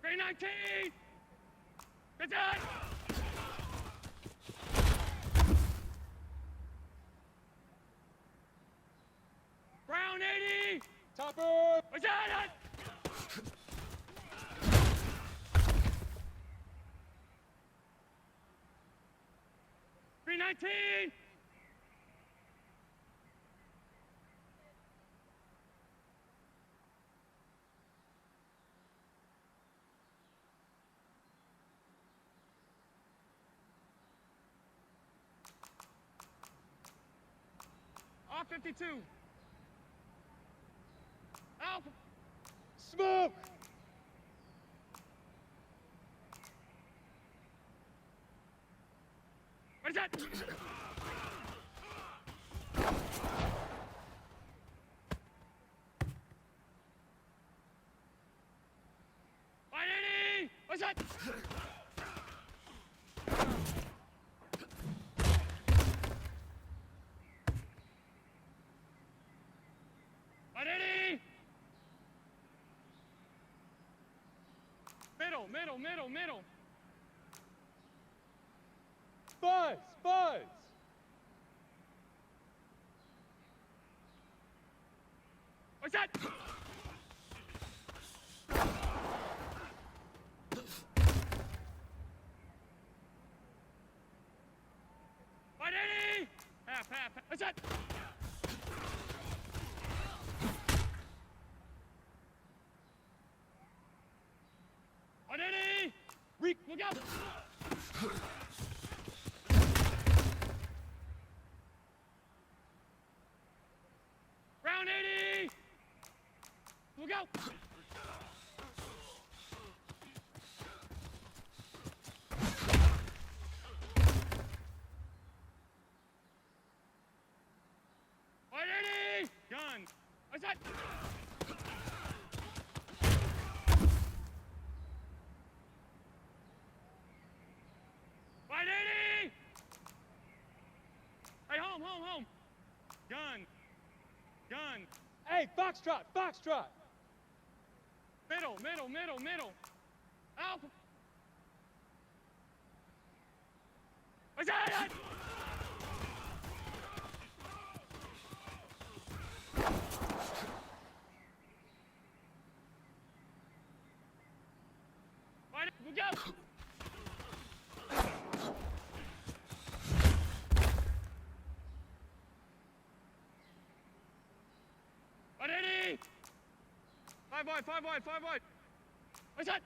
319! Good done! Brown 80! Topper! What's that? 319! Off 52. Alpha. Smoke! What is that? What's that? 180! Middle. Buzz! What's that? 180! Half. What's that? 180! Look out! Round 80! Look out! Gun! What's that? Hey, home! Gun! Hey, Foxtrot! Middle! Alpha! What's that? 180! 5 wide. What's that?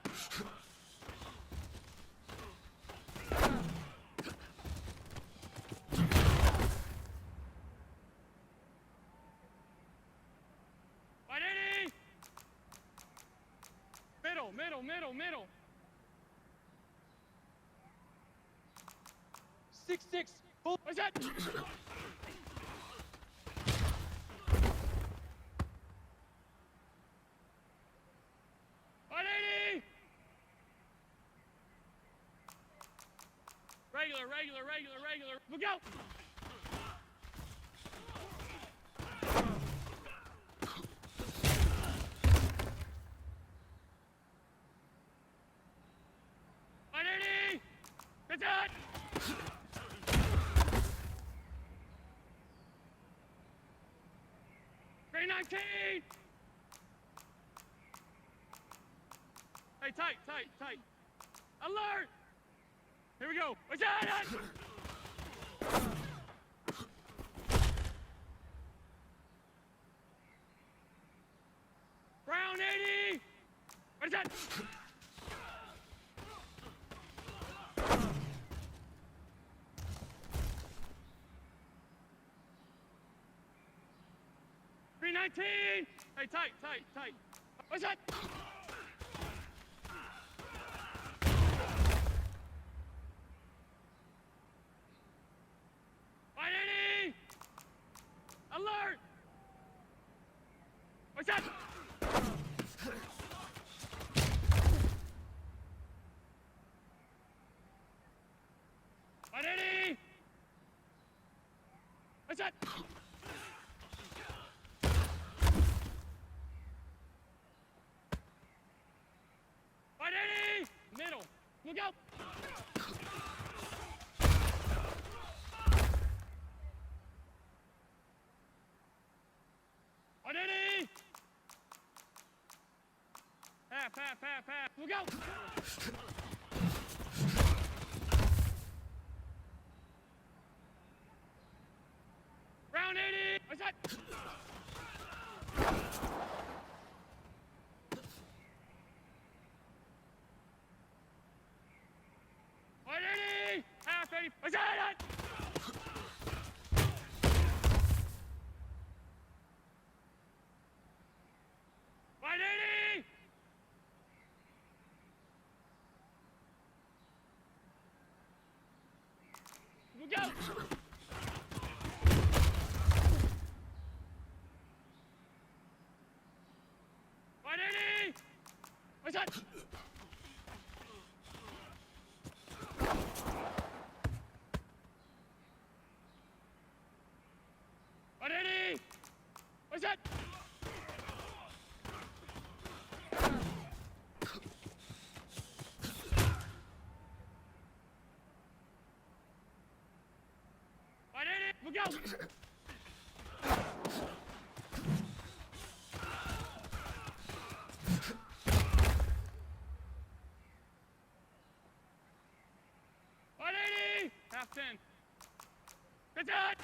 180! Middle. 6-6. What's that? 180! Regular. Look out! Get that! 319! Hey, tight. Alert! Here we go. What's that? Brown 80! What is that? 319! Hey, tight. What's that? 180! Alert! What's that? 180! What's that? 180! Look out! 180! Half. Look out! Round 80! What's that? Half 80! What's that? 180! Look out! 180! What's that? 180! What's that? 180! Look out! 180! Half 10. That's it!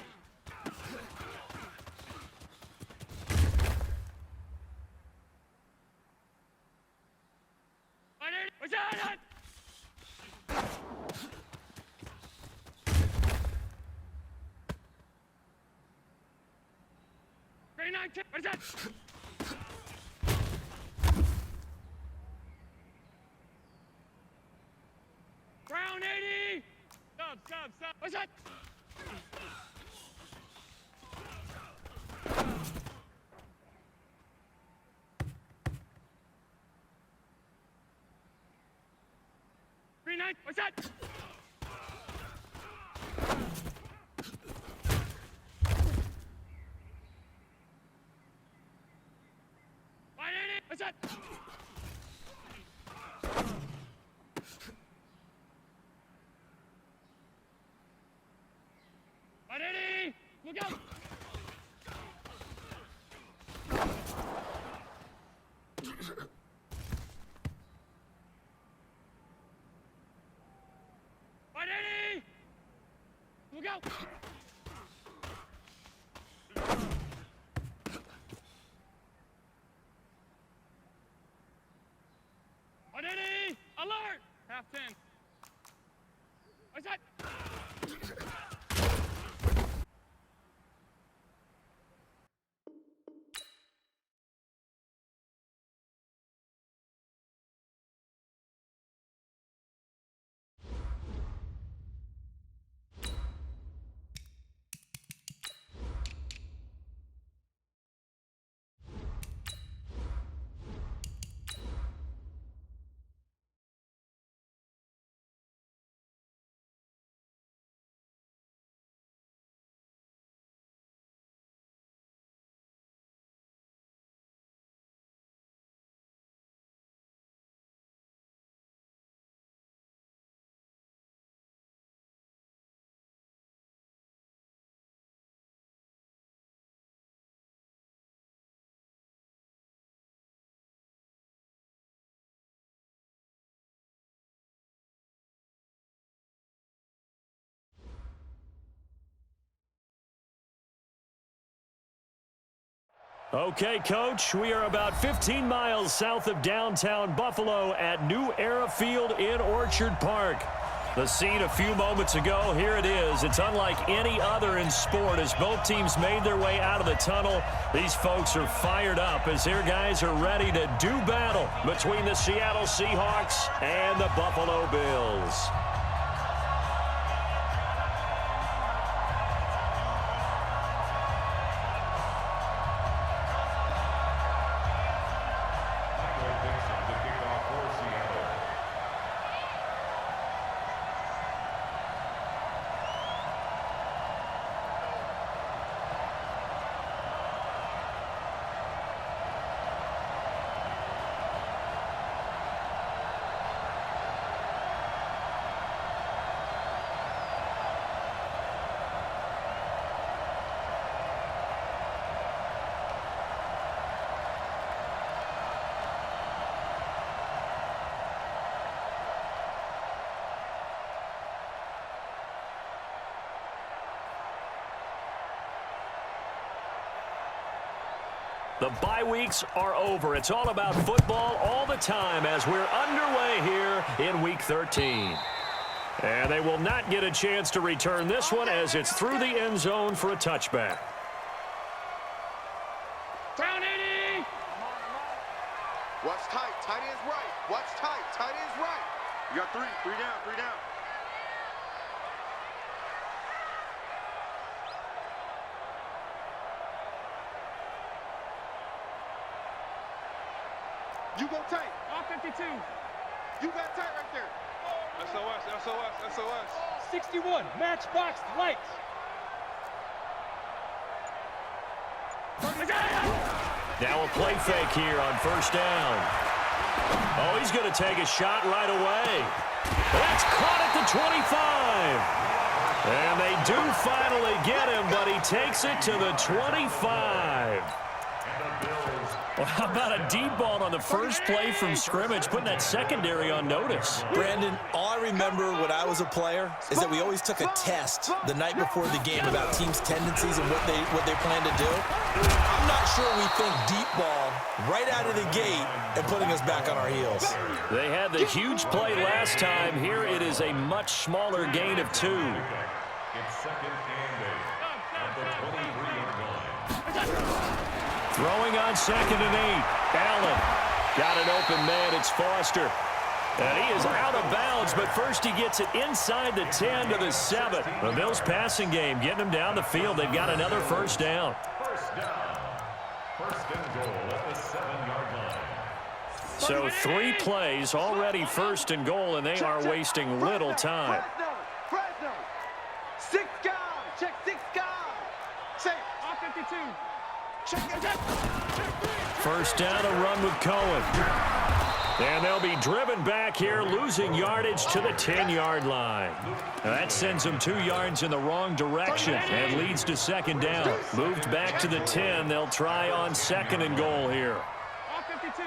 180! What's that? 39, what is that? Round 80! Stop. What's that? 39, what's that? 180, what's that? 180, look out! 180, look out! 180, alert! Half 10. What's that? Okay, Coach, we are about 15 miles south of downtown Buffalo at New Era Field in Orchard Park. The scene a few moments ago, here it is. It's unlike any other in sport as both teams made their way out of the tunnel. These folks are fired up as their guys are ready to do battle between the Seattle Seahawks and the Buffalo Bills. The bye weeks are over. It's all about football all the time as we're underway here in Week 13. And they will not get a chance to return this one as it's through the end zone for a touchback. Down 80! Watch tight. Tight end's right. Watch tight. Tight end's right. You got three. Three down. Three down. You go tight. Off 52. You got tight right there. SOS, SOS, SOS. 61, matchbox lights. Now a play fake here on first down. Oh, he's going to take a shot right away. That's caught at the 25. And they do finally get him, but he takes it to the 25. Well, how about a deep ball on the first play from scrimmage, putting that secondary on notice? Brandon, all I remember when I was a player is that we always took a test the night before the game about teams' tendencies and what they plan to do. I'm not sure we think deep ball right out of the gate and putting us back on our heels. They had the huge play last time. Here it is a much smaller gain of 2. It's second and 8 at the 23-yard line. Throwing on second and 8. Allen got an open man. It's Foster. And he is out of bounds, but first he gets it inside the 10 to the 7. The Bills passing game getting them down the field. They've got another first down. First down. First and goal at the 7-yard line. So 3 plays already first and goal, and they are wasting little time. Fresno. 6 guys. Check 6 guys. Say. Off 52. First down, a run with Cohen. And they'll be driven back here, losing yardage to the 10-yard line. Now that sends them 2 yards in the wrong direction and leads to second down. Moved back to the 10. They'll try on second and goal here. Off 52.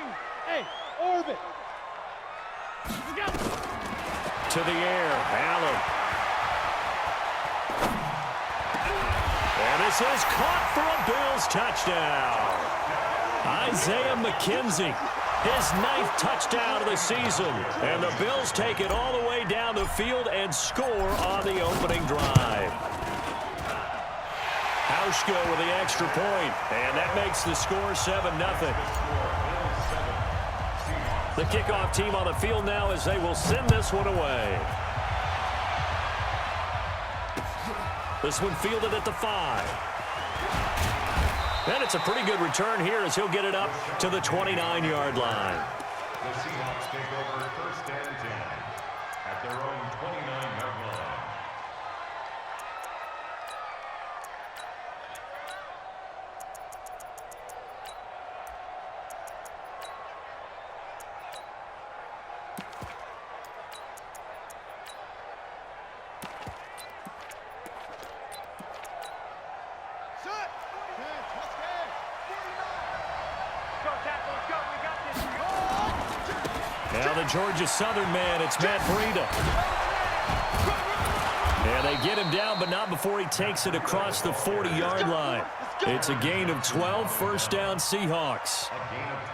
Hey, orbit. To the air, Allen. And this is caught for a Bills touchdown. Isaiah McKenzie, his 9th touchdown of the season. And the Bills take it all the way down the field and score on the opening drive. Hauschka with the extra point, and that makes the score 7-0. The kickoff team on the field now as they will send this one away. This one fielded at the 5. And it's a pretty good return here as he'll get it up to the 29-yard line. The Seahawks take over first and 10 at their own 29-yard line. Now the Georgia Southern man, it's Matt Breida. And they get him down, but not before he takes it across the 40-yard line. It's a gain of 12, first down Seahawks.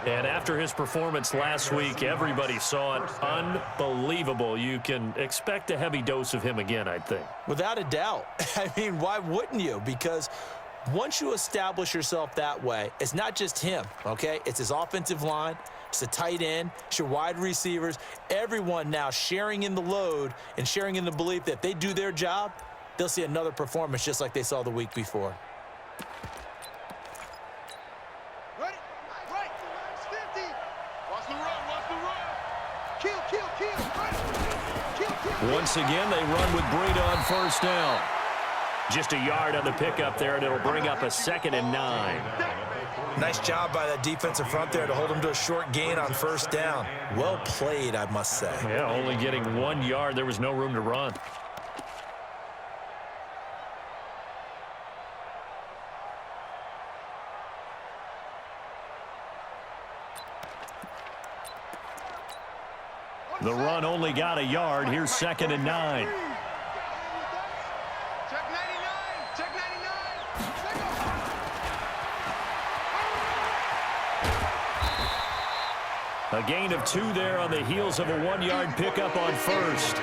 And after his performance last week, everybody saw it. Unbelievable. You can expect a heavy dose of him again, I think. Without a doubt. I mean, why wouldn't you? Because once you establish yourself that way, it's not just him, okay? It's his offensive line. It's the tight end. It's your wide receivers. Everyone now sharing in the load and sharing in the belief that if they do their job, they'll see another performance just like they saw the week before. Ready? Right. 50. Watch the run. Watch the run. Kill. Right. Kill. Once again, they run with Breida on first down. Just a yard on the pickup there, and it'll bring up a 2nd and 9. Nice job by that defensive front there to hold him to a short gain on first down. Well played, I must say. Yeah, only getting 1 yard. There was no room to run. The run only got a yard. Here's 2nd and 9. Check 99. Check 99. A gain of 2 there on the heels of a 1-yard pickup on first.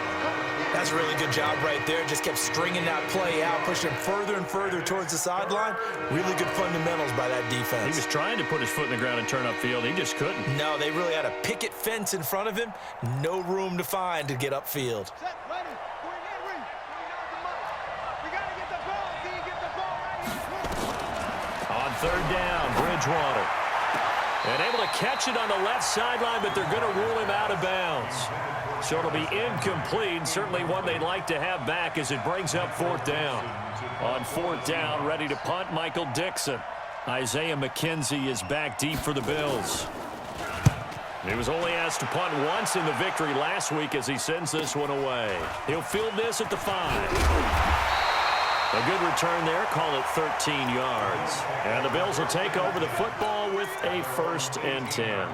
That's a really good job right there. Just kept stringing that play out, pushing further and further towards the sideline. Really good fundamentals by that defense. He was trying to put his foot in the ground and turn upfield. He just couldn't. No, they really had a picket fence in front of him. No room to find to get upfield. On 3rd down, Bridgewater. And able to catch it on the left sideline, but they're going to rule him out of bounds. So it'll be incomplete. Certainly one they'd like to have back as it brings up 4th down. On 4th down, ready to punt, Michael Dixon. Isaiah McKenzie is back deep for the Bills. He was only asked to punt once in the victory last week as he sends this one away. He'll field this at the 5. A good return there, call it 13 yards. And the Bills will take over the football with a 1st and 10.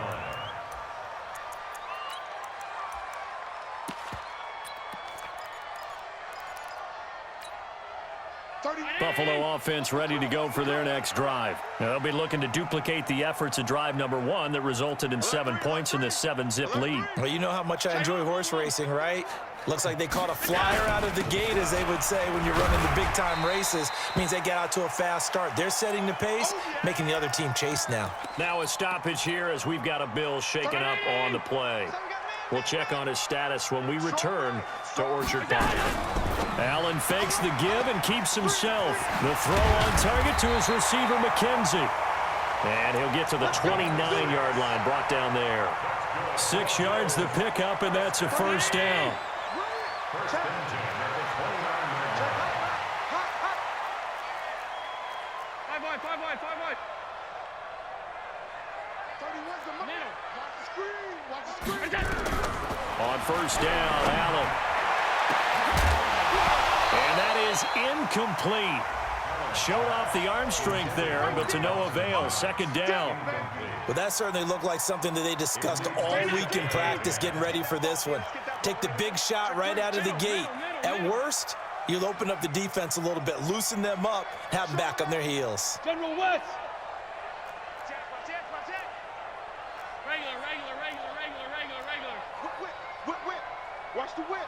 Buffalo offense ready to go for their next drive. They'll be looking to duplicate the efforts of drive number 1 that resulted in 7 points in the 7-zip lead. Well, you know how much I enjoy horse racing, right? Looks like they caught a flyer out of the gate, as they would say when you're running the big-time races. Means they get out to a fast start. They're setting the pace, making the other team chase now. Now a stoppage here as we've got a Bill shaking up on the play. We'll check on his status when we return to Orchard Park. Allen fakes the give and keeps himself. The throw on target to his receiver, McKenzie. And he'll get to the 29-yard line, brought down there. 6 yards the pickup, and that's a 1st down. First and 10 at the 29-yard line. 5 wide, 5 wide, 5 wide. 31's the middle. Watch the screen. Watch the screen. On 1st down, Allen. And that is incomplete. Showed off the arm strength there, but to no avail. 2nd down. Well, that certainly looked like something that they discussed all week in practice, getting ready for this one. Take the big shot right out of the gate. At worst, you'll open up the defense a little bit, loosen them up, have them back on their heels. General West. Regular, regular, regular, regular, regular, regular. Whip, whip, whip. Watch the whip.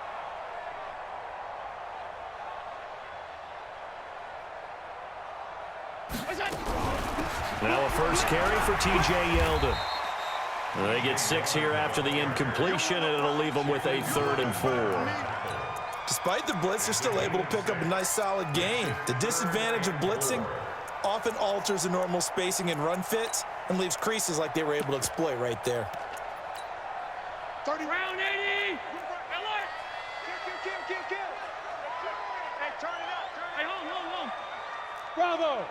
Now a 1st carry for T.J. Yeldon. They get 6 here after the incompletion, and it'll leave them with a 3rd and 4. Despite the blitz, they're still able to pick up a nice, solid gain. The disadvantage of blitzing often alters the normal spacing and run fits and leaves creases like they were able to exploit right there. 30. Round 80. Alert. Kill. Hey, turn it up. Hey, home. Bravo.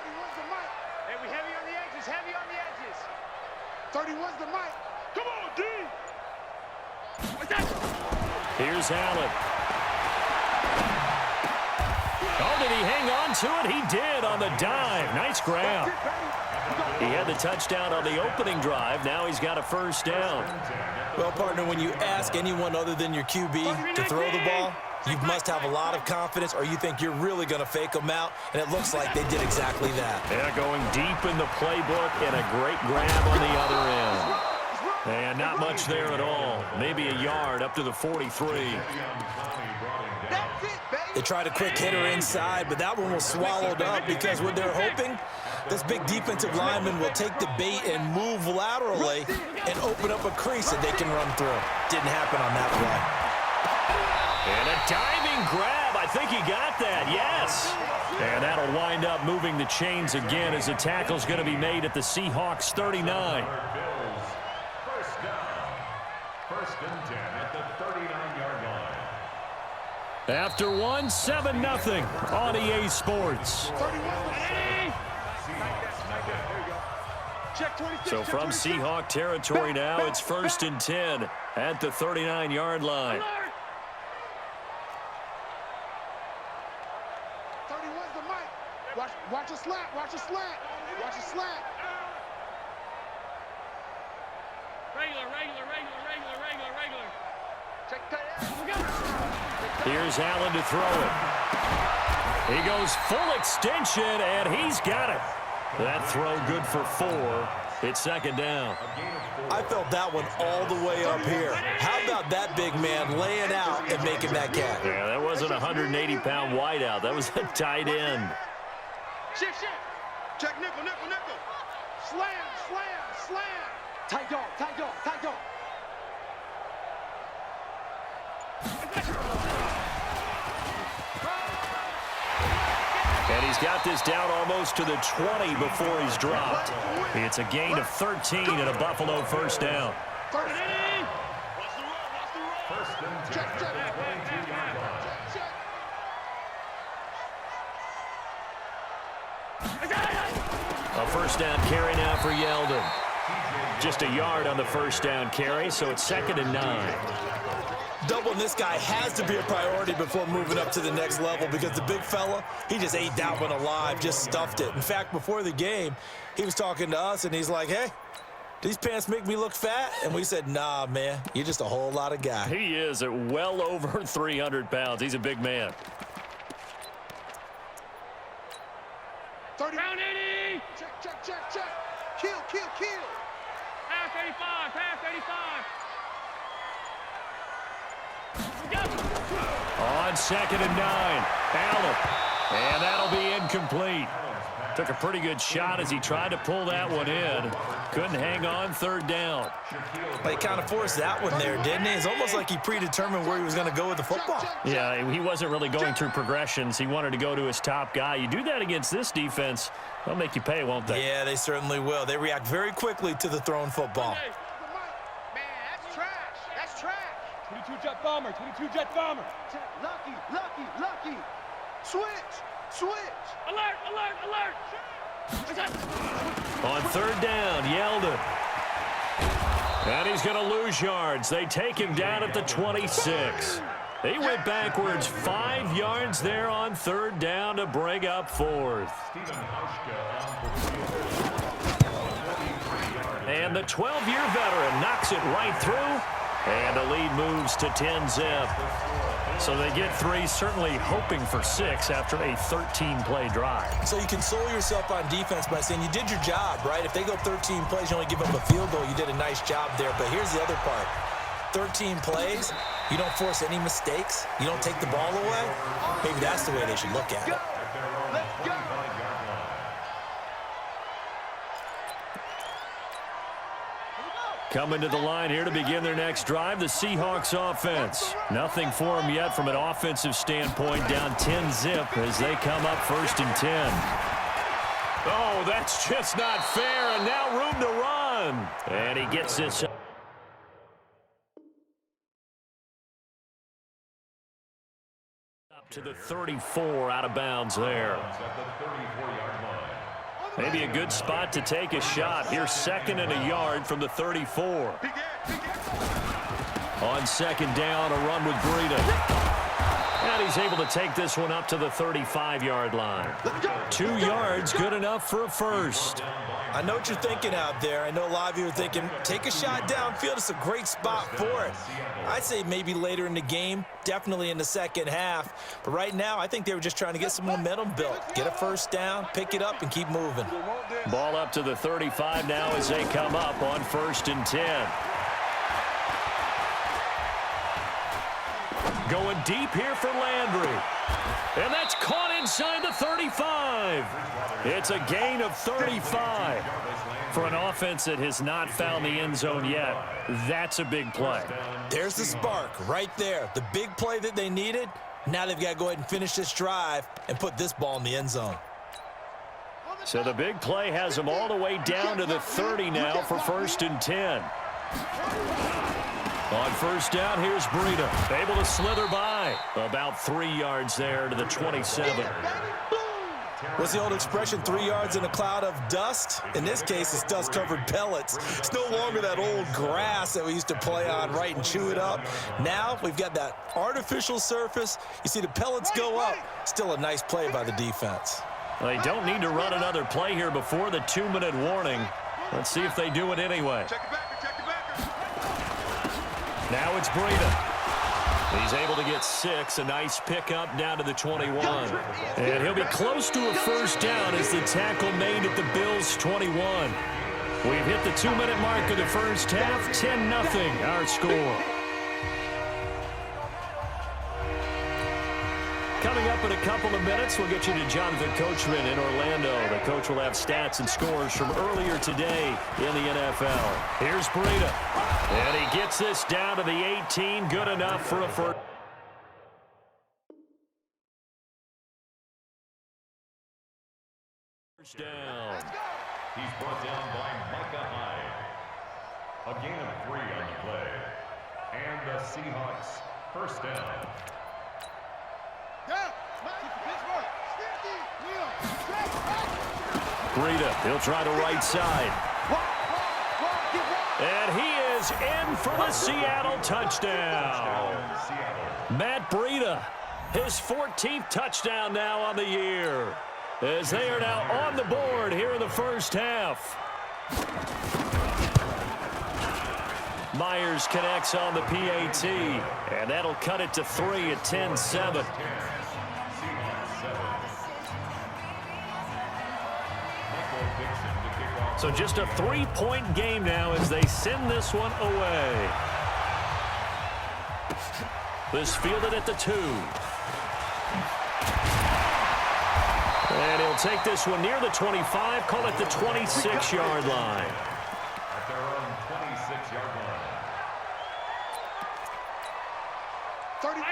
31's the mic. Hey, we heavy on the edges, heavy on the edges. 31's the mic. Come on, D. What's that? Here's Allen. Oh, did he hang on to it? He did on the dive. Nice grab. He had the touchdown on the opening drive. Now he's got a 1st down. Well, partner, when you ask anyone other than your QB to throw the ball, you must have a lot of confidence, or you think you're really going to fake them out, and it looks like they did exactly that. Yeah, going deep in the playbook and a great grab on the other end. And not much there at all. Maybe a yard up to the 43. They tried a quick hitter inside, but that one was swallowed up because what they're hoping, this big defensive lineman will take the bait and move laterally and open up a crease that they can run through. Didn't happen on that play. And a diving grab. I think he got that. Yes. And that'll wind up moving the chains again as the tackle's going to be made at the Seahawks 39. First down. 1st and 10 at the 39-yard line. After 7-0 on EA Sports. So from Seahawk territory now, it's 1st and 10 at the 39-yard line. 31's the mic. Watch a slat. Watch a slat. Watch a slat. Regular. Check that. Here's Allen to throw it. He goes full extension, and he's got it. That throw good for 4. It's second down. I felt that one all the way up here. How about that big man laying out and making that catch? Yeah, that wasn't a 180-pound wideout. That was a tight end. Shift. Check nickel. Slam. Tight dog. And he's got this down almost to the 20 before he's dropped. It's a gain of 13 and a Buffalo first down. First and 10. Check. 22-yard line. A first down carry now for Yeldon. Just a yard on the first down carry, so it's 2nd and 9. Doubling this guy has to be a priority before moving up to the next level because the big fella, he just ate that one alive, just stuffed it. In fact, before the game, he was talking to us, and he's like, hey, these pants make me look fat? And we said, nah, man, you're just a whole lot of guy. He is at well over 300 pounds. He's a big man. 30. Round 80. Check. Kill. Pass 85. On 2nd and 9, Allen. And that'll be incomplete. Took a pretty good shot as he tried to pull that one in. Couldn't hang on, 3rd down. But he kind of forced that one there, didn't he? It's almost like he predetermined where he was going to go with the football. Yeah, he wasn't really going through progressions. He wanted to go to his top guy. You do that against this defense, they'll make you pay, won't they? Yeah, they certainly will. They react very quickly to the thrown football. Man, that's trash. 22 jet bomber. Lucky. Switch. Alert. On 3rd down, Yeldon. And he's going to lose yards. They take him down at the 26. They went backwards 5 yards there on 3rd down to bring up 4th. And the 12-year veteran knocks it right through. And the lead moves to 10-zip. So they get 3, certainly hoping for 6 after a 13-play drive. So you console yourself on defense by saying you did your job, right? If they go 13 plays, you only give up a field goal, you did a nice job there. But here's the other part. 13 plays, you don't force any mistakes, you don't take the ball away. Maybe that's the way they should look at it. Let's go. Coming to the line here to begin their next drive, the Seahawks offense. Nothing for them yet from an offensive standpoint, down 10-zip as they come up 1st and 10. Oh, that's just not fair, and now room to run. And he gets this up to the 34, out of bounds there. Maybe a good spot to take a shot. Here's 2nd and a yard from the 34. On 2nd down, a run with Breida. And he's able to take this one up to the 35-yard line. 2 yards, good enough for a first. I know what you're thinking out there. I know a lot of you are thinking, take a shot downfield. It's a great spot for it. I'd say maybe later in the game, definitely in the second half. But right now, I think they were just trying to get some momentum built. Get a first down, pick it up, and keep moving. Ball up to the 35 now as they come up on 1st and 10. Going deep here for Landry. And that's caught inside the 35. It's a gain of 35. For an offense that has not found the end zone yet, that's a big play. There's the spark right there. The big play that they needed. Now they've got to go ahead and finish this drive and put this ball in the end zone. So the big play has them all the way down to the 30 now for 1st and 10. On 1st down, here's Breida, able to slither by. About 3 yards there to the 27. What's the old expression, 3 yards in a cloud of dust? In this case, it's dust-covered pellets. It's no longer that old grass that we used to play on, right, and chew it up. Now we've got that artificial surface. You see the pellets go up. Still a nice play by the defense. Well, they don't need to run another play here before the 2-minute warning. Let's see if they do it anyway. Check it back. Now it's Breida. He's able to get 6. A nice pickup down to the 21. And he'll be close to a first down as the tackle made at the Bills' 21. We've hit the 2-minute mark of the first half. 10-0 our score. Coming up in a couple of minutes, we'll get you to Jonathan Coachman in Orlando. The coach will have stats and scores from earlier today in the NFL. Here's Breida. And he gets this down to the 18. Good enough for a first down. He's brought down by Micah Hyde. A gain of 3 on the play. And the Seahawks first down. Breida, he'll try the right side. And he is in for the Seattle touchdown. Matt Breida, his 14th touchdown now on the year, as they are now on the board here in the first half. Myers connects on the PAT, and that'll cut it to 3 at 10-7. So just a 3-point game now as they send this one away. This fielded at the 2. And he'll take this one near the 25, call it the 26-yard line. At their own 26-yard line.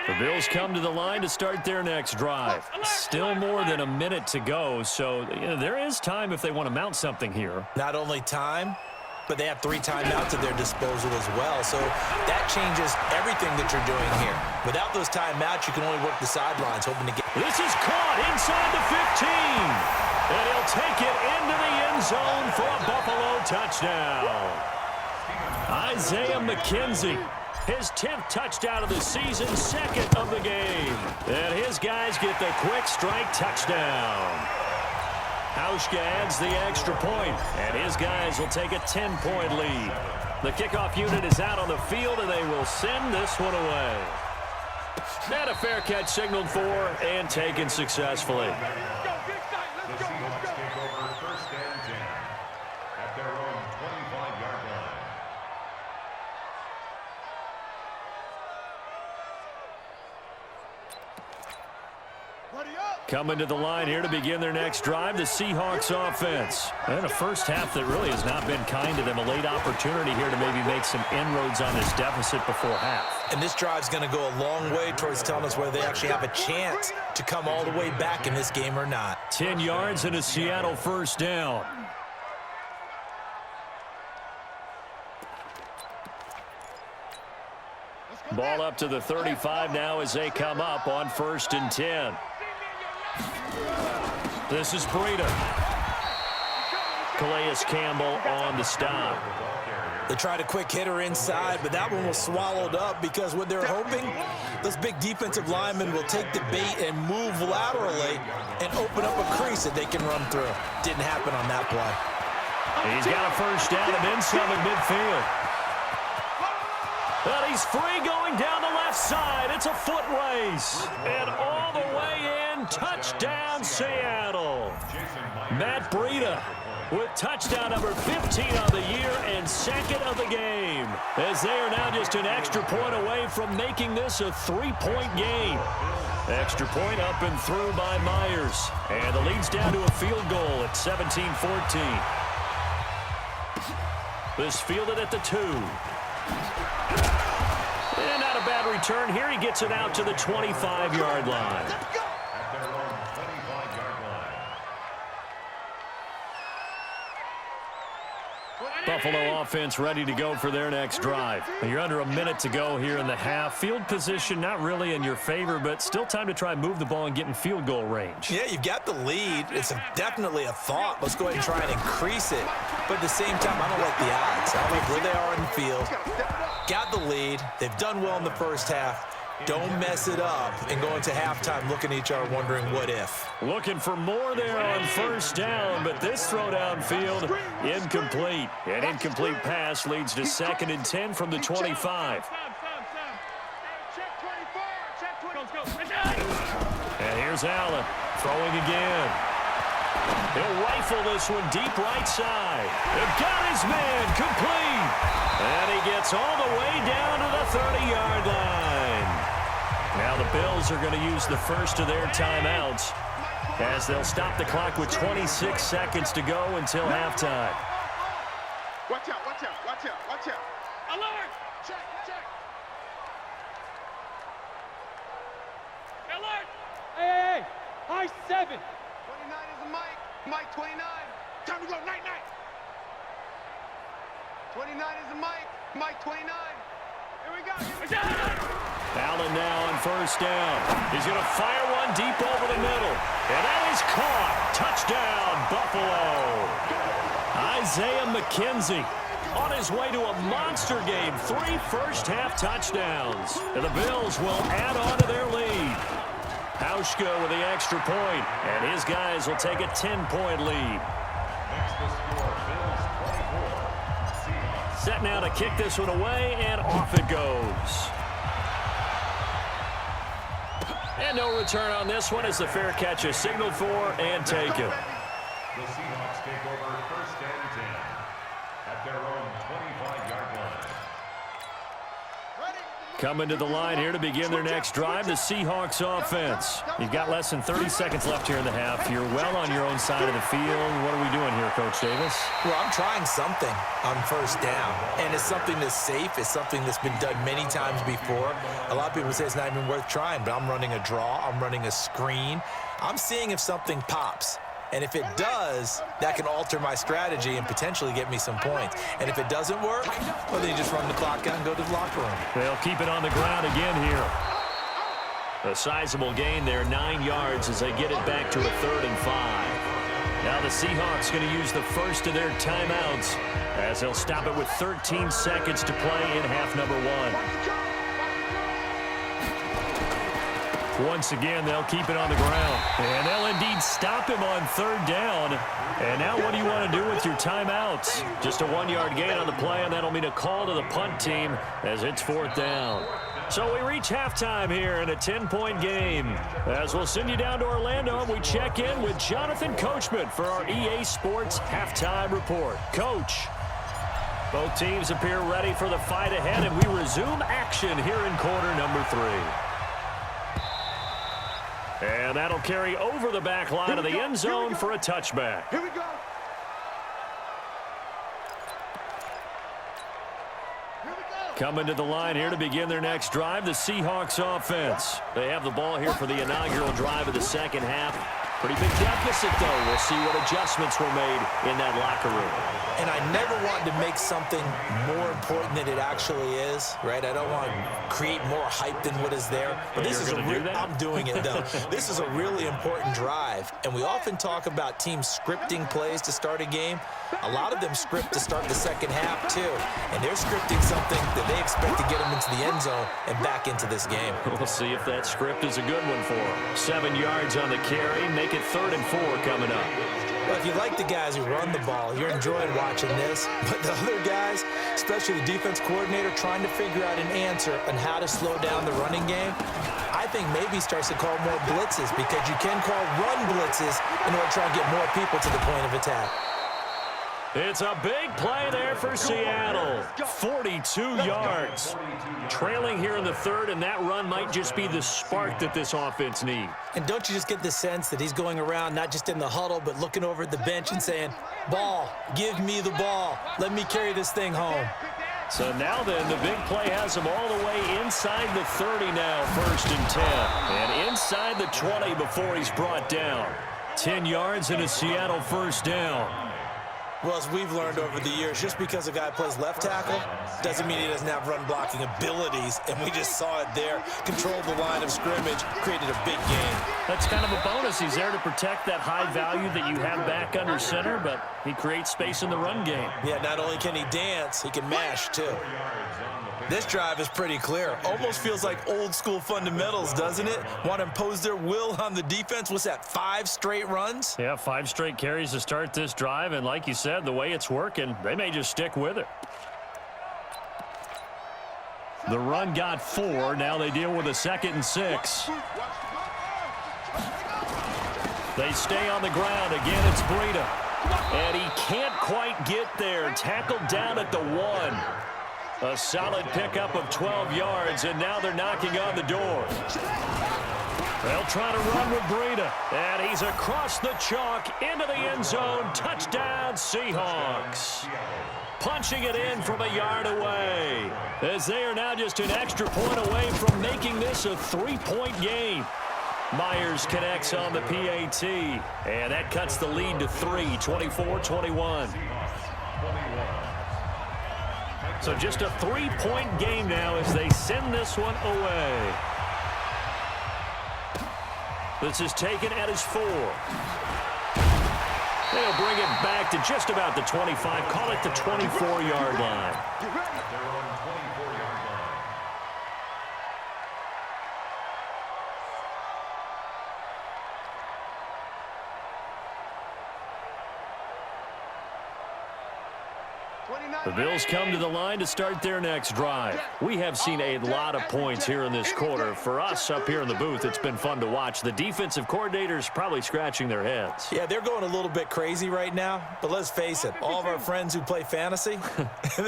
The Bills come to the line to start their next drive. Still more than a minute to go, so there is time if they want to mount something here. Not only time, but they have 3 timeouts at their disposal as well. So that changes everything that you're doing here. Without those timeouts, you can only work the sidelines, hoping to get... This is caught inside the 15. And he'll take it into the end zone for a Buffalo touchdown. Isaiah McKenzie, his 10th touchdown of the season, 2nd of the game. And his guys get the quick strike touchdown. Hauschka adds the extra point, and his guys will take a 10-point lead. The kickoff unit is out on the field, and they will send this one away. And a fair catch signaled for and taken successfully. The Seahawks take over first and 10 at their own 25-yard line. Coming to the line here to begin their next drive, the Seahawks offense. And a first half that really has not been kind to them. A late opportunity here to maybe make some inroads on this deficit before half. And this drive's going to go a long way towards telling us whether they actually have a chance to come all the way back in this game or not. 10 yards and a Seattle first down. Ball up to the 35 now as they come up on 1st and 10. This is Breida. Calais Campbell on the stop. They tried a quick hitter inside, but that one was swallowed up because what they're hoping, those big defensive linemen will take the bait and move laterally and open up a crease that they can run through. Didn't happen on that play. He's got a first down and then some at midfield. And he's free going down the left side. It's a foot race. And all the way in, touchdown Seattle. Matt Breida with touchdown number 15 on the year and 2nd of the game, as they are now just an extra point away from making this a 3-point game. Extra point up and through by Myers. And the lead's down to a field goal at 17-14. This fielded at the 2. And not a bad return here. He gets it out to the 25-yard line. At their own 25-yard line. Buffalo offense ready to go for their next drive. You're under a minute to go here in the half. Field position not really in your favor, but still time to try and move the ball and get in field goal range. Yeah, you've got the lead. It's definitely a thought. Let's go ahead and try and increase it. But at the same time, I don't like the odds. I don't like where they are in the field. Got the lead. They've done well in the first half. Don't mess it up and go into halftime looking at each other wondering what if. Looking for more there on first down, but this throw downfield incomplete. An incomplete pass leads to 2nd and 10 from the 25. And here's Allen throwing again. He'll rifle this one deep right side. They've got his man complete. And he gets all the way down to the 30-yard line. Now the Bills are going to use the first of their timeouts as they'll stop the clock with 26 seconds to go until halftime. Watch out, watch out, watch out, watch out. Alert! Check, check. Alert! Hey, high 7. 29 is the Mike. Mike 29. Time to go, night, night. 29 is the Mike. Mike 29. Here we go. Allen now on first down. He's going to fire one deep over the middle. And that is caught. Touchdown, Buffalo. Isaiah McKenzie on his way to a monster game. 3 first-half touchdowns. And the Bills will add on to their lead. Hauschka with the extra point, and his guys will take a 10-point lead. Next to score, Bills 24. Seahawks. Set now to kick this one away, and off it goes. And no return on this one as the fair catch is signaled for and taken. The Seahawks take over first and 10 at their own 25-yard line. Coming to the line here to begin their next drive, the Seahawks offense. You've got less than 30 seconds left here in the half. You're well on your own side of the field. What are we doing here, Coach Davis? Well, I'm trying something on first down, and it's something that's safe. It's something that's been done many times before. A lot of people say it's not even worth trying, but I'm running a draw. I'm running a screen. I'm seeing if something pops. And if it does, that can alter my strategy and potentially get me some points. And if it doesn't work, well, then you just run the clock out and go to the locker room. They'll keep it on the ground again here. A sizable gain there, 9 yards as they get it back to a 3rd and 5. Now the Seahawks going to use the first of their timeouts as they'll stop it with 13 seconds to play in half number 1. Once again, they'll keep it on the ground. And they'll indeed stop him on 3rd down. And now what do you want to do with your timeouts? Just a 1-yard gain on the play, and that'll mean a call to the punt team as it's 4th down. So we reach halftime here in a 10-point game. As we'll send you down to Orlando, and we check in with Jonathan Coachman for our EA Sports Halftime Report. Coach, both teams appear ready for the fight ahead, and we resume action here in quarter number 3. And that'll carry over the back line of the end zone for a touchback. Here we go. Coming to the line here to begin their next drive, the Seahawks offense. They have the ball here for the inaugural drive of the second half. Pretty big deficit, though. We'll see what adjustments were made in that locker room. And I never want to make something more important than it actually is, right? I don't want to create more hype than what is there. But this is I'm doing it, though. This is a really important drive. And we often talk about teams scripting plays to start a game. A lot of them script to start the second half, too. And they're scripting something that they expect to get them into the end zone and back into this game. We'll see if that script is a good one for them. 7 yards on the carry. Make it 3rd and 4 coming up. Well, if you like the guys who run the ball, you're enjoying watching this. But the other guys, especially the defense coordinator, trying to figure out an answer on how to slow down the running game, I think maybe starts to call more blitzes because you can call run blitzes in order to try and get more people to the point of attack. It's a big play there for Seattle. 42 yards. Trailing here in the 3rd, and that run might just be the spark that this offense needs. And don't you just get the sense that he's going around not just in the huddle, but looking over at the bench and saying, ball, give me the ball. Let me carry this thing home. So now then, the big play has him all the way inside the 30 now, 1st and 10. And inside the 20 before he's brought down. 10 yards and a Seattle 1st down. Well, as we've learned over the years, just because a guy plays left tackle doesn't mean he doesn't have run blocking abilities, and we just saw it there. Controlled the line of scrimmage, created a big game. That's kind of a bonus. He's there to protect that high value that you have back under center, but he creates space in the run game. Yeah, not only can he dance, he can mash, too. This drive is pretty clear. Almost feels like old school fundamentals, doesn't it? Want to impose their will on the defense. What's that, 5 straight runs? Yeah, 5 straight carries to start this drive, and like you said, the way it's working, they may just stick with it. The run got 4. Now they deal with a 2nd and 6. They stay on the ground. Again, it's Breida. And he can't quite get there. Tackled down at the 1. A solid pickup of 12 yards, and now they're knocking on the door. They'll try to run with Breida. And he's across the chalk into the end zone. Touchdown, Seahawks. Punching it in from a yard away, as they are now just an extra point away from making this a 3-point game. Myers connects on the PAT, and that cuts the lead to 3, 24-21. So just a 3-point game now as they send this one away. This is taken at his 4. They'll bring it back to just about the 25. Call it the 24-yard line. The Bills come to the line to start their next drive. We have seen a lot of points here in this quarter. For us up here in the booth, it's been fun to watch. The defensive coordinators probably scratching their heads. Yeah, they're going a little bit crazy right now. But let's face it, all of our friends who play fantasy,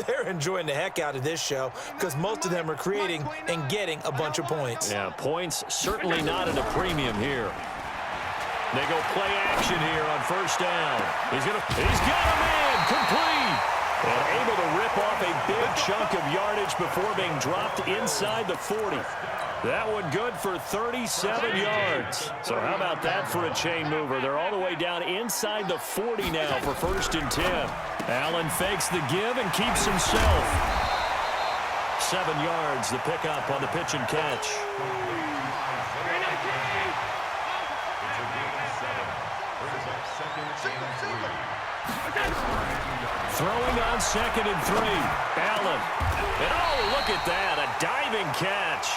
they're enjoying the heck out of this show because most of them are creating and getting a bunch of points. Yeah, points certainly not at a premium here. They go play action here on first down. He's got him in, complete. And able to rip off a big chunk of yardage before being dropped inside the 40. That one good for 37 yards. So how about that for a chain mover? They're all the way down inside the 40 now for 1st and 10. Allen fakes the give and keeps himself. 7 yards, the pickup on the pitch and catch. Throwing on 2nd and 3. Allen. And oh, look at that. A diving catch.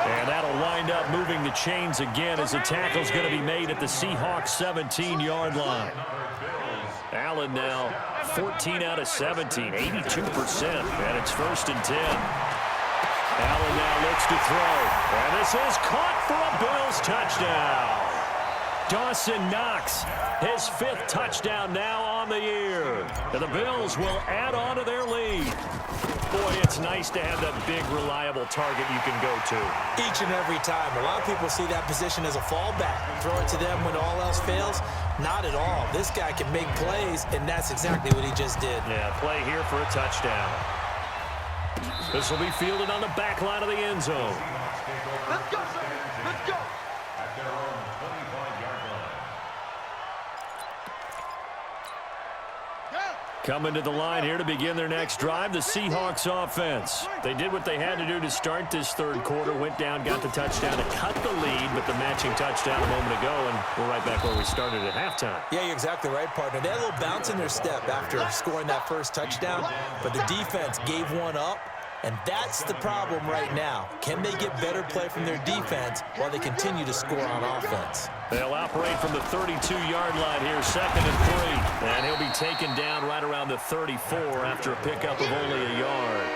And that'll wind up moving the chains again as the tackle's going to be made at the Seahawks 17-yard line. Allen now 14 out of 17, 82%. And it's 1st and 10. Allen now looks to throw. And this is caught for a Bills touchdown. Dawson Knox, his 5th touchdown now on the year. And the Bills will add on to their lead. Boy, it's nice to have that big, reliable target you can go to. Each and every time. A lot of people see that position as a fallback. Throw it to them when all else fails. Not at all. This guy can make plays, and that's exactly what he just did. Yeah, play here for a touchdown. This will be fielded on the back line of the end zone. Let's go, sir. Let's go. At their own 25-yard line. Coming to the line here to begin their next drive, the Seahawks offense. They did what they had to do to start this 3rd quarter, went down, got the touchdown to cut the lead, but the matching touchdown a moment ago, and we're right back where we started at halftime. Yeah, you're exactly right, partner. They had a little bounce in their step after scoring that first touchdown, but the defense gave one up, and that's the problem right now. Can they get better play from their defense while they continue to score on offense? They'll operate from the 32-yard line here, 2nd and 3. And he'll be taken down right around the 34 after a pickup of only a yard.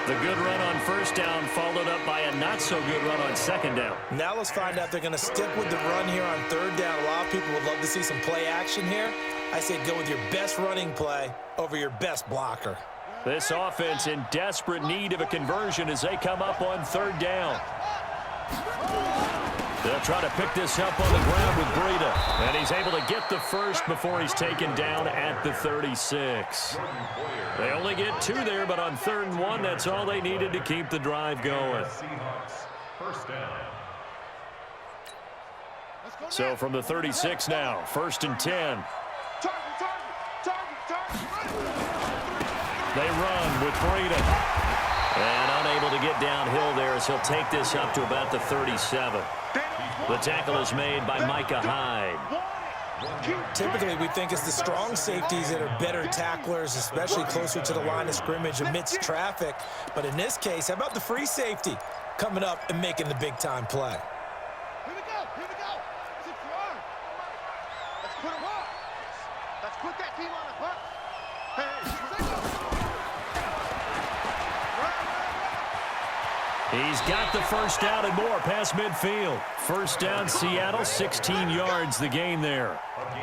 The good run on 1st down followed up by a not-so-good run on 2nd down. Now let's find out if they're going to stick with the run here on 3rd down. A lot of people would love to see some play action here. I say go with your best running play over your best blocker. This offense in desperate need of a conversion as they come up on 3rd down. They'll try to pick this up on the ground with Breida. And he's able to get the first before he's taken down at the 36. They only get 2 there, but on 3rd and 1, that's all they needed to keep the drive going. So from the 36 now, 1st and 10. They run with Breida. And unable to get downhill there as he'll take this up to about the 37. The tackle is made by Micah Hyde. Typically, we think it's the strong safeties that are better tacklers, especially closer to the line of scrimmage amidst traffic. But in this case, how about the free safety coming up and making the big-time play? Here we go. Here we go. Is it your arm? Let's put him up. Let's put that team on a punt. Hey, here they go. He's got the first down and more past midfield. First down, Seattle, 16 yards the gain there.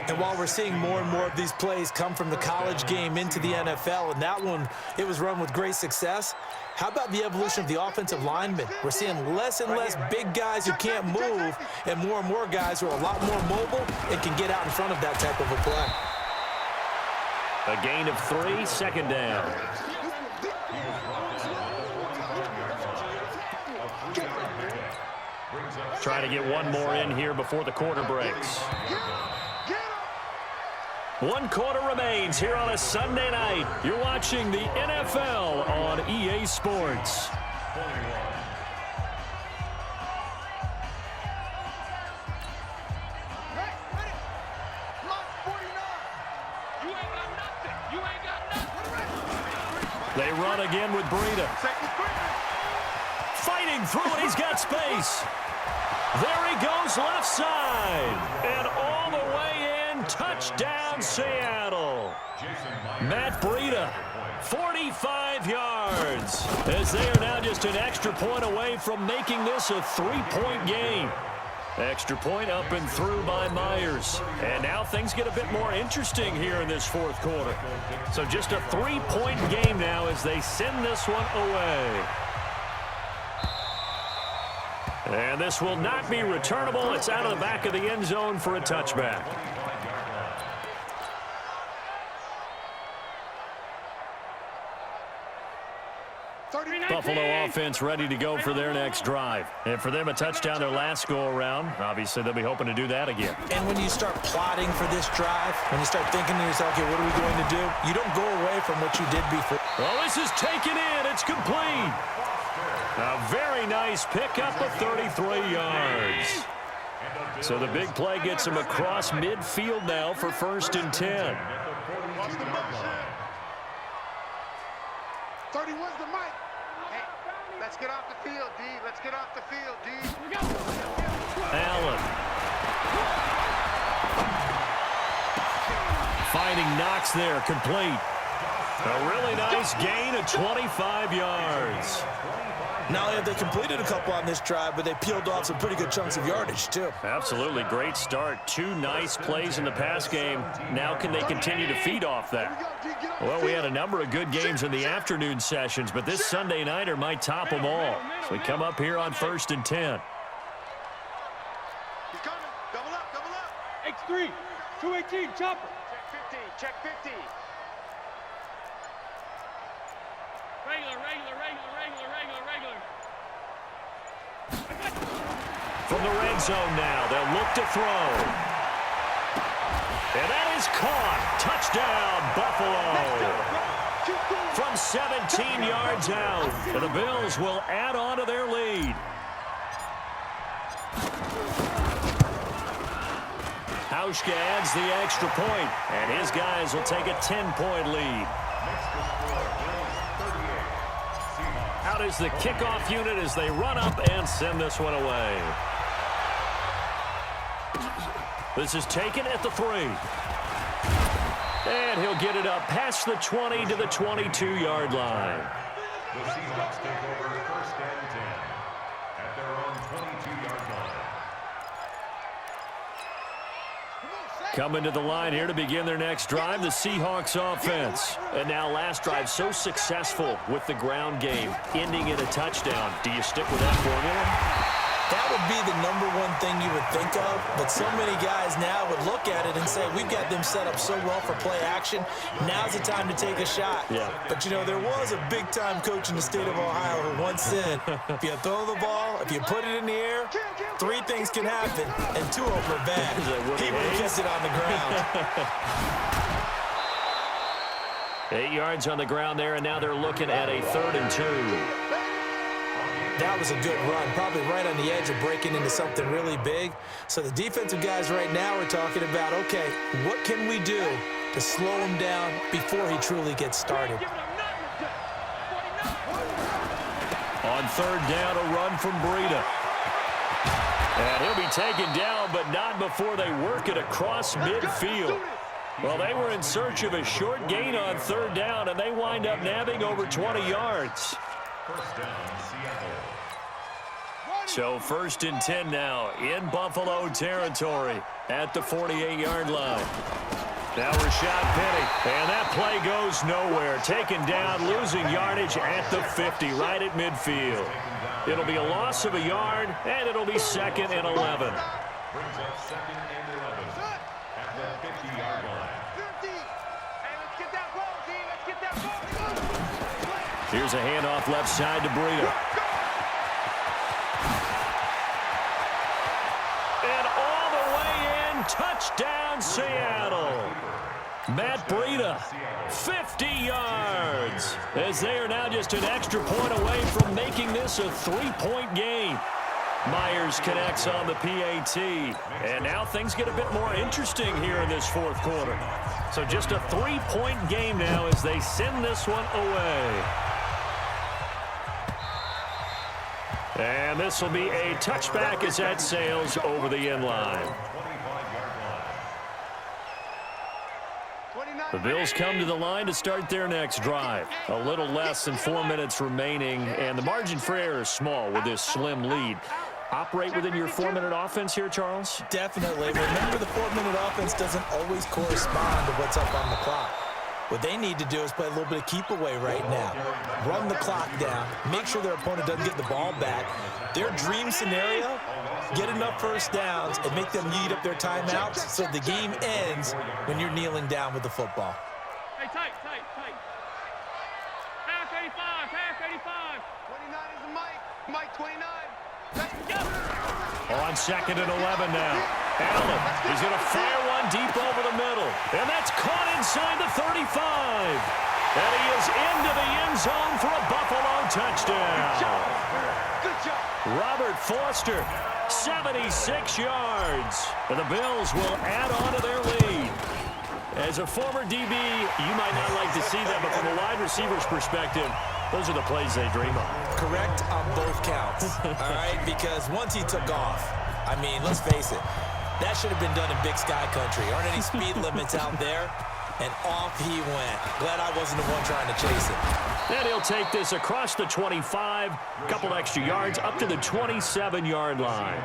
And while we're seeing more and more of these plays come from the college game into the NFL, and that one, it was run with great success, how about the evolution of the offensive linemen? We're seeing less and less big guys who can't move and more guys who are a lot more mobile and can get out in front of that type of a play. A gain of 3, second down. Trying to get one more in here before the quarter breaks. 1 quarter remains here on a Sunday night. You're watching the NFL on EA Sports. They run again with Breida. Fighting through it, he's got space. There he goes left side. And all the way in, touchdown Seattle. Matt Breida, 45 yards. As they are now just an extra point away from making this a 3-point game. Extra point up and through by Myers. And now things get a bit more interesting here in this fourth quarter. So just a 3-point game now as they send this one away. And this will not be returnable. It's out of the back of the end zone for a touchback. Buffalo offense ready to go for their next drive. And for them, a touchdown their last go-around. Obviously, they'll be hoping to do that again. And when you start plotting for this drive, when you start thinking to yourself, okay, what are we going to do? You don't go away from what you did before. Well, this is taken in. It's complete. A very nice pickup of 33 yards. So the big play gets him across midfield now for 1st and 10. 31's the mic. Hey, let's get off the field, D. Let's get off the field, D. Allen. Finding Knox there, complete. A really nice gain of 25 yards. Not only have they completed a couple on this drive, but they peeled off some pretty good chunks of yardage, too. Absolutely. Great start. 2 nice plays in the pass game. Now can they continue to feed off that? Well, we had a number of good games in the afternoon sessions, but this Sunday nighter might top them all. So we come up here on 1st and 10. He's coming. Double up, double up. X3, 218, chopper. Check 50. Regular. From the red zone now, they'll look to throw. And that is caught. Touchdown, Buffalo. From 17 yards out. And the Bills will add on to their lead. Hauschka adds the extra point, and his guys will take a 10-point lead. Out is the kickoff unit as they run up and send this one away. This is taken at the 3. And he'll get it up past the 20 to the 22-yard line. The Seahawks take over 1st and 10 at their own 22-yard line. Coming to the line here to begin their next drive, the Seahawks offense. And now last drive so successful with the ground game, ending in a touchdown. Do you stick with that formula? That would be the #1 thing you would think of, but so many guys now would look at it and say, we've got them set up so well for play action, now's the time to take a shot. Yeah. But, you know, there was a big-time coach in the state of Ohio who once said, if you throw the ball, if you put it in the air, 3 things can happen, and 2 of them are bad. He would have kept it on the ground. 8 yards on the ground there, and now they're looking at a 3rd and 2. That was a good run, probably right on the edge of breaking into something really big. So the defensive guys right now are talking about, okay, what can we do to slow him down before he truly gets started? On 3rd down, a run from Breida. And he'll be taken down, but not before they work it across midfield. Well, they were in search of a short gain on 3rd down, and they wind up nabbing over 20 yards. 1st down, Seattle. So 1st and 10 now in Buffalo territory at the 48-yard line. Now Rashad Penny, and that play goes nowhere. Taken down, losing yardage at the 50, right at midfield. It'll be a loss of a yard, and it'll be 2nd and 11. Brings up 2nd and 11 at the 50-yard line. Here's a handoff left side to Breida. And all the way in, touchdown Seattle. Matt Breida, 50 yards, as they are now just an extra point away from making this a 3-point game. Myers connects on the PAT, and now things get a bit more interesting here in this 4th quarter. So just a 3-point game now as they send this one away. And this will be a touchback as that sails over the end line. The Bills come to the line to start their next drive. A little less than 4 minutes remaining, and the margin for error is small with this slim lead. Operate within your 4-minute offense here, Charles? Definitely. Remember, the 4-minute offense doesn't always correspond to what's up on the clock. What they need to do is play a little bit of keep away right now. Run the clock down. Make sure their opponent doesn't get the ball back. Their dream scenario, get enough first downs and make them eat up their timeouts so the game ends when you're kneeling down with the football. Hey, tight. Half 85, half 85. 29 is the Mike. Mike 29. Let's go. On 2nd and 11 now. Allen, he's going to fire one deep over the middle. And that's caught inside the 35. And he is into the end zone for a Buffalo touchdown. Good job. Robert Foster, 76 yards. And the Bills will add on to their lead. As a former DB, you might not like to see that, but from a wide receiver's perspective, those are the plays they dream of. Correct on both counts, all right? Because once he took off, I mean, let's face it, that should have been done in Big Sky Country. Aren't any speed limits out there? And off he went. Glad I wasn't the one trying to chase it. And he'll take this across the 25, a couple extra yards, up to the 27-yard line.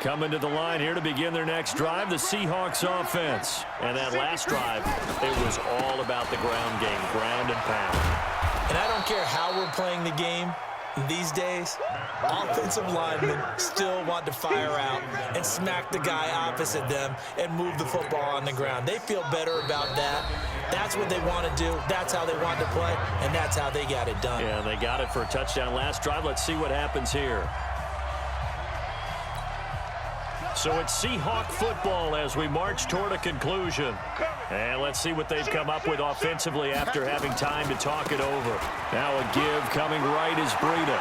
Coming to the line here to begin their next drive, the Seahawks offense. And that last drive, it was all about the ground game, ground and pound. And I don't care how we're playing the game these days, offensive linemen still want to fire out and smack the guy opposite them and move the football on the ground. They feel better about that. That's what they want to do. That's how they want to play, and that's how they got it done. Yeah, they got it for a touchdown last drive. Let's see what happens here. So it's Seahawk football as we march toward a conclusion. And let's see what they've come up with offensively after having time to talk it over. Now a give coming right is Breida.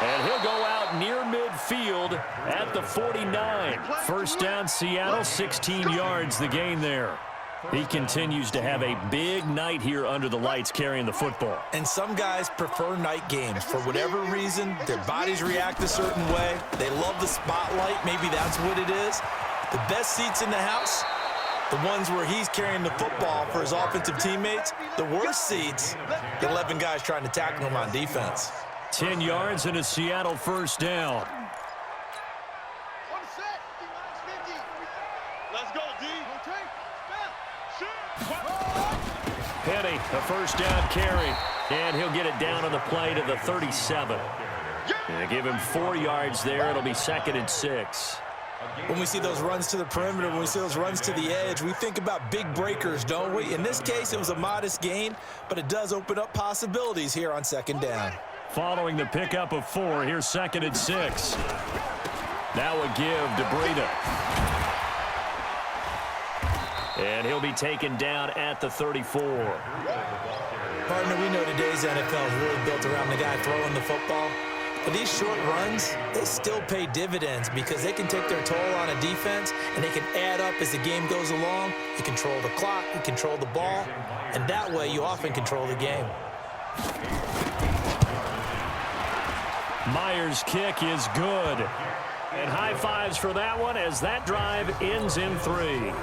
And he'll go out near midfield at the 49. First down Seattle, 16 yards the gain there. He continues to have a big night here under the lights carrying the football. And some guys prefer night games. For whatever reason, their bodies react a certain way. They love the spotlight. Maybe that's what it is. The best seats in the house, the ones where he's carrying the football for his offensive teammates. The worst seats, the 11 guys trying to tackle him on defense. 10 yards and a Seattle first down. Let's go, D. Penny, a first down carry. And he'll get it down on the play to the 37. They give him 4 yards there. It'll be 2nd and 6. When we see those runs to the perimeter, when we see those runs to the edge, we think about big breakers, don't we? In this case, it was a modest gain, but it does open up possibilities here on 2nd down. Following the pickup of 4, here's 2nd and 6. Now a give to Breida. And he'll be taken down at the 34. Partner, we know today's NFL is really built around the guy throwing the football. But these short runs, they still pay dividends because they can take their toll on a defense and they can add up as the game goes along. You control the clock, you control the ball, and that way you often control the game. Myers' kick is good. And high fives for that one as that drive ends in 3.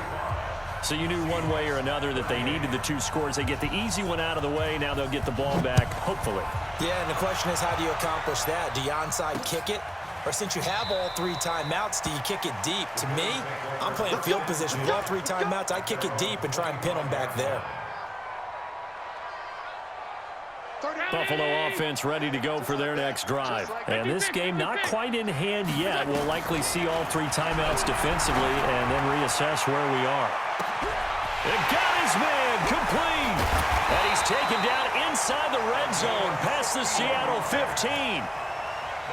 So you knew one way or another that they needed the 2 scores. They get the easy one out of the way. Now they'll get the ball back, hopefully. Yeah, and the question is, how do you accomplish that? Do you onside kick it? Or since you have all 3 timeouts, do you kick it deep? To me, I'm playing field position. With all 3 timeouts, I kick it deep and try and pin them back there. Buffalo offense ready to go for their next drive. And this game not quite in hand yet. We'll likely see all 3 timeouts defensively and then reassess where we are. It got his man complete. And he's taken down inside the red zone past the Seattle 15.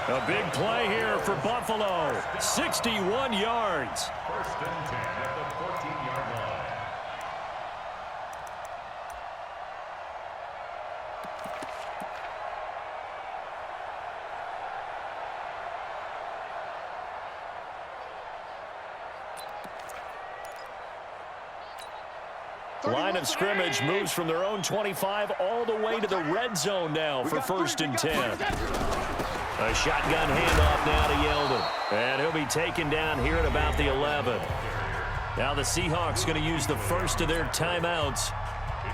A big play here for Buffalo. 61 yards. First and 10 at the 14-yard line. Line of scrimmage moves from their own 25 all the way to the red zone now for 1st and 10. A shotgun handoff now to Yeldon. And he'll be taken down here at about the 11. Now the Seahawks going to use the first of their timeouts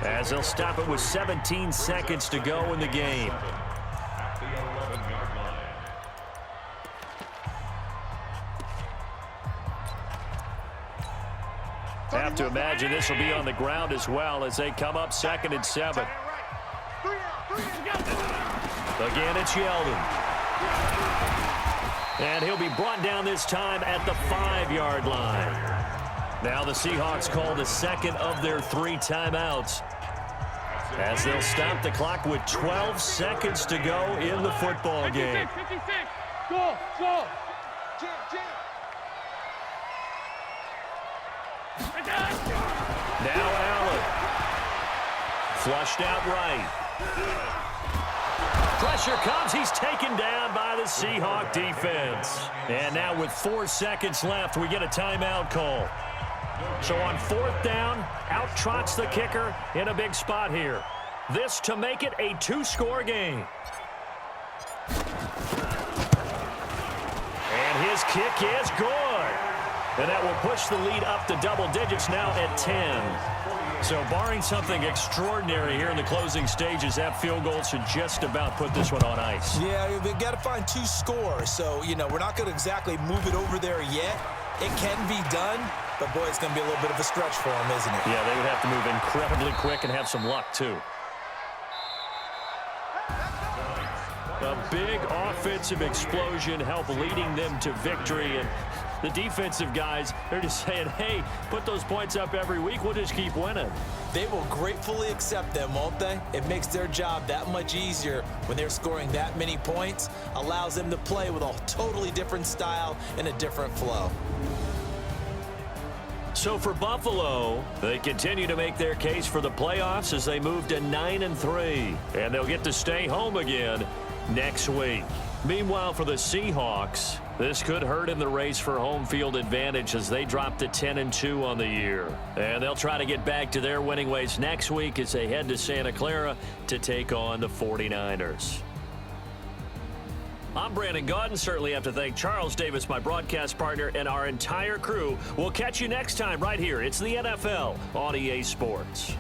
as they'll stop it with 17 seconds to go in the game. At the 11-yard line. Have to imagine this will be on the ground as well as they come up 2nd and 7. Again, it's Yeldon. And he'll be brought down this time at the 5-yard line. Now the Seahawks call the second of their 3 timeouts as they'll stop the clock with 12 seconds to go in the football game. 56. Go! Now Allen. Flushed out right. Pressure comes. He's taken down by the Seahawk defense. And now with 4 seconds left, we get a timeout call. So on 4th down, out trots the kicker in a big spot here. This to make it a 2-score game. And his kick is good. And that will push the lead up to double digits now at 10. So barring something extraordinary here in the closing stages, that field goal should just about put this one on ice. Yeah, we've got to find 2 scores. So, we're not going to exactly move it over there yet. It can be done, but, boy, it's going to be a little bit of a stretch for them, isn't it? Yeah, they would have to move incredibly quick and have some luck, too. A big offensive explosion helped leading them to victory, and the defensive guys, they're just saying, hey, put those points up every week. We'll just keep winning. They will gratefully accept them, won't they? It makes their job that much easier when they're scoring that many points. Allows them to play with a totally different style and a different flow. So for Buffalo, they continue to make their case for the playoffs as they move to 9-3. And they'll get to stay home again next week. Meanwhile, for the Seahawks, this could hurt in the race for home field advantage as they drop to 10-2 on the year. And they'll try to get back to their winning ways next week as they head to Santa Clara to take on the 49ers. I'm Brandon Gaudin. Certainly have to thank Charles Davis, my broadcast partner, and our entire crew. We'll catch you next time right here. It's the NFL on EA Sports.